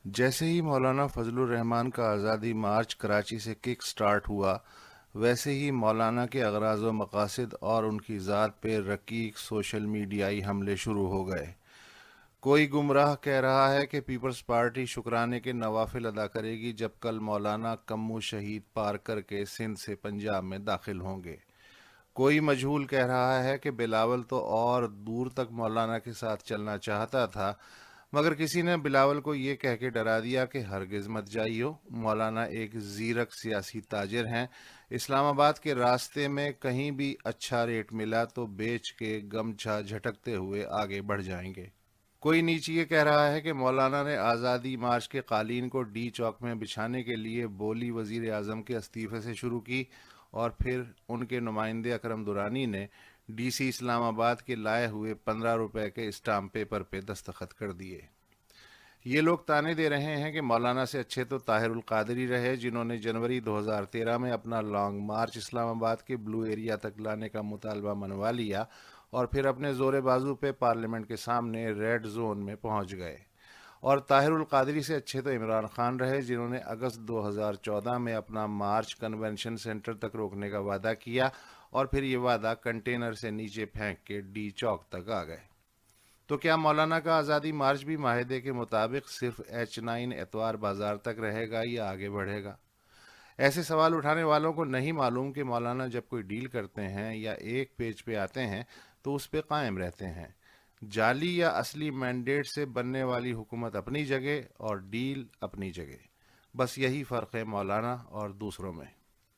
جیسے ہی مولانا فضل الرحمان کا آزادی مارچ کراچی سے کک سٹارٹ ہوا، ویسے ہی مولانا کے اغراض و مقاصد اور ان کی ذات پہ رقیق سوشل میڈیائی حملے شروع ہو گئے۔ کوئی گمراہ کہہ رہا ہے کہ پیپلز پارٹی شکرانے کے نوافل ادا کرے گی، جب کل مولانا کمو شہید پار کر کے سندھ سے پنجاب میں داخل ہوں گے۔ کوئی مجہول کہہ رہا ہے کہ بلاول تو اور دور تک مولانا کے ساتھ چلنا چاہتا تھا، مگر کسی نے بلاول کو یہ کہہ کے ڈرا دیا کہ ہرگز مت جائیو، مولانا ایک زیرک سیاسی تاجر ہیں، اسلام آباد کے راستے میں کہیں بھی اچھا ریٹ ملا تو بیچ کے گمچھا جھٹکتے ہوئے آگے بڑھ جائیں گے۔ کوئی نیچے یہ کہہ رہا ہے کہ مولانا نے آزادی مارچ کے قالین کو ڈی چوک میں بچھانے کے لیے بولی وزیر اعظم کے استعفے سے شروع کی، اور پھر ان کے نمائندے اکرم دورانی نے ڈی سی اسلام آباد کے لائے ہوئے 15 روپے کے اسٹامپ پیپر پہ دستخط کر دیے۔ یہ لوگ تانے دے رہے ہیں کہ مولانا سے اچھے تو طاہر القادری رہے، جنہوں نے جنوری 2013 میں اپنا لانگ مارچ اسلام آباد کے بلو ایریا تک لانے کا مطالبہ منوا لیا اور پھر اپنے زور بازو پہ پارلیمنٹ کے سامنے ریڈ زون میں پہنچ گئے۔ اور طاہر القادری سے اچھے تو عمران خان رہے، جنہوں نے اگست 2014 میں اپنا مارچ کنونشن سینٹر تک روکنے کا وعدہ کیا اور پھر یہ وعدہ کنٹینر سے نیچے پھینک کے ڈی چوک تک آ گئے۔ تو کیا مولانا کا آزادی مارچ بھی معاہدے کے مطابق صرف H9 اتوار بازار تک رہے گا یا آگے بڑھے گا؟ ایسے سوال اٹھانے والوں کو نہیں معلوم کہ مولانا جب کوئی ڈیل کرتے ہیں یا ایک پیج پہ آتے ہیں تو اس پہ قائم رہتے ہیں۔ جعلی یا اصلی مینڈیٹ سے بننے والی حکومت اپنی جگہ اور ڈیل اپنی جگہ، بس یہی فرق ہے مولانا اور دوسروں میں۔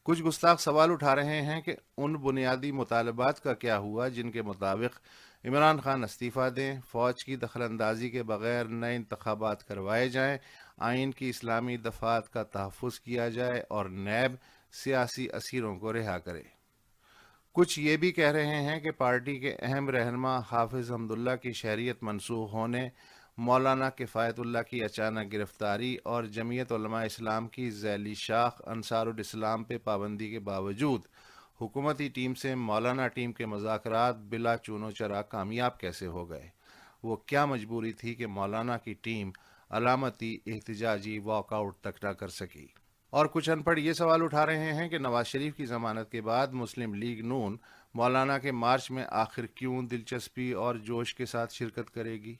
کچھ گستاخ سوال اٹھا رہے ہیں کہ ان بنیادی مطالبات کا کیا ہوا جن کے مطابق عمران خان استعفیٰ دیں، فوج کی دخل اندازی کے بغیر نئے انتخابات کروائے جائیں، آئین کی اسلامی دفعات کا تحفظ کیا جائے اور نیب سیاسی اسیروں کو رہا کرے۔ کچھ یہ بھی کہہ رہے ہیں کہ پارٹی کے اہم رہنما حافظ حمداللہ کی شہریت منسوخ ہونے، مولانا کفایت اللہ کی اچانک گرفتاری اور جمعیت علماء اسلام کی ذیلی شاخ انصار الاسلام پہ پابندی کے باوجود حکومتی ٹیم سے مولانا ٹیم کے مذاکرات بلا چون و چرا کامیاب کیسے ہو گئے؟ وہ کیا مجبوری تھی کہ مولانا کی ٹیم علامتی احتجاجی واک آؤٹ تک نہ کر سکی؟ اور کچھ ان پڑھ یہ سوال اٹھا رہے ہیں کہ نواز شریف کی ضمانت کے بعد مسلم لیگ نون مولانا کے مارچ میں آخر کیوں دلچسپی اور جوش کے ساتھ شرکت کرے گی؟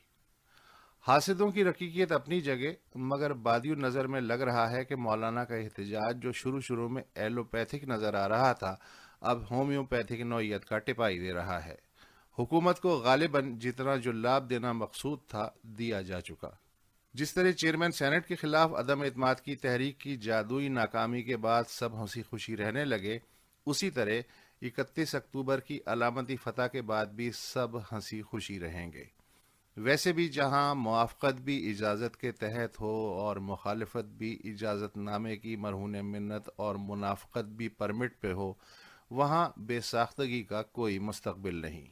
حاسدوں کی رقیقیت اپنی جگہ، مگر بادی نظر میں لگ رہا ہے کہ مولانا کا احتجاج جو شروع میں ایلوپیتھک نظر آ رہا تھا، اب ہومیوپیتھک نوعیت کا ٹپائی دے رہا ہے۔ حکومت کو غالباً جتنا جلاب دینا مقصود تھا دیا جا چکا۔ جس طرح چیئرمین سینٹ کے خلاف عدم اعتماد کی تحریک کی جادوئی ناکامی کے بعد سب ہنسی خوشی رہنے لگے، اسی طرح 31 اکتوبر کی علامتی فتح کے بعد بھی سب ہنسی خوشی رہیں گے۔ ویسے بھی جہاں موافقت بھی اجازت کے تحت ہو اور مخالفت بھی اجازت نامے کی مرہون منت اور منافقت بھی پرمٹ پہ ہو، وہاں بے ساختگی کا کوئی مستقبل نہیں۔